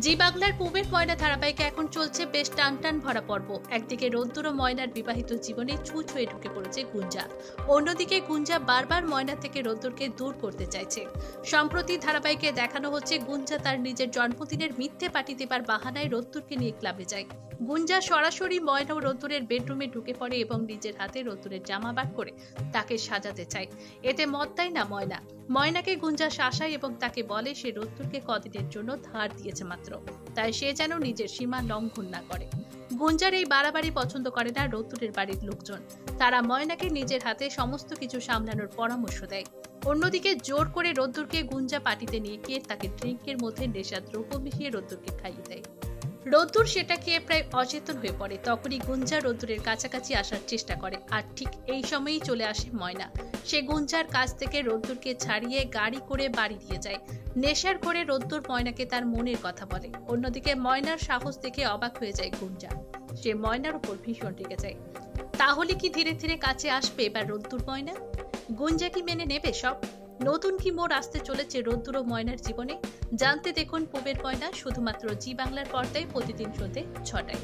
জি বাংলার পুবের ময়না ধারাবাহিকে এখন চলছে বেশ টানটান ভরা পর্ব। একদিকে রোদ্দুর ও ময়নার বিবাহিত জীবনে ছুঁচ হয়ে ঢুকে পড়েছে গুঞ্জা। অন্যদিকে গুঞ্জা বারবার ময়না থেকে রোদ্দুরকে দূর করতে চাইছে। সম্প্রতি ধারাবাহিকে দেখানো হচ্ছে গুঞ্জা তার নিজের জন্মদিনের মিথ্যে পার্টি দেবার বাহানায় রোদ্দুরকে নিয়ে ক্লাবে যায়। গুঞ্জা সরাসরি ময়না ও রোদ্দুরের বেডরুমে ঢুকে পড়ে এবং নিজের হাতে রোদ্দুরের জামা বার করে তাকে সাজাতে চায়। এতে মত দেয় না ময়না। ময়নাকে গুঞ্জা শাসায় এবং তাকে বলে সে রোদ্দুরকে কদিনের জন্য ধার দিয়েছে মাত্র, তাই সে যেন নিজের সীমা লঙ্ঘন না করে। গুঞ্জার এই বাড়াবাড়ি পছন্দ করে না রোদ্দুরের বাড়ির লোকজন। তারা ময়নাকে নিজের হাতে সমস্ত কিছু সামলানোর পরামর্শ দেয়। অন্যদিকে জোর করে রোদ্দুরকে গুঞ্জা পার্টিতে নিয়ে গিয়ে তাকে ড্রিঙ্কের মধ্যে নেশার দ্রব্য মিশিয়ে রোদ্দুরকে খাইয়ে দেয়। রোদ্দুর সেটা খেয়ে প্রায় অচেতন হয়ে পড়ে। তখনই গুঞ্জা রোদ্দুরের কাছাকাছি আসার চেষ্টা করে, আর ঠিক এই সময়েই চলে আসে ময়না। সে গুঞ্জার কাছ থেকে রোদ্দুরকে ছাড়িয়ে গাড়ি করে বাড়ি দিয়ে যায়। নেশার করে রোদ্দুর ময়নাকে তার মনের কথা বলে। অন্যদিকে ময়নার সাহস দেখে অবাক হয়ে যায় গুঞ্জা। সে ময়নার উপর ভীষণ রেগে যায়। তাহলে কি ধীরে ধীরে কাছে আসবে এবার রোদ্দুর ময়না? গুঞ্জা কি মেনে নেবে সব? নতুন কি মোড় আসতে চলেছে রোদ্দুর ও ময়নার জীবনে? জানতে দেখুন পুবের ময়না শুধুমাত্র জি বাংলার পর্দায় প্রতিদিন সন্ধ্যে ৬টায়।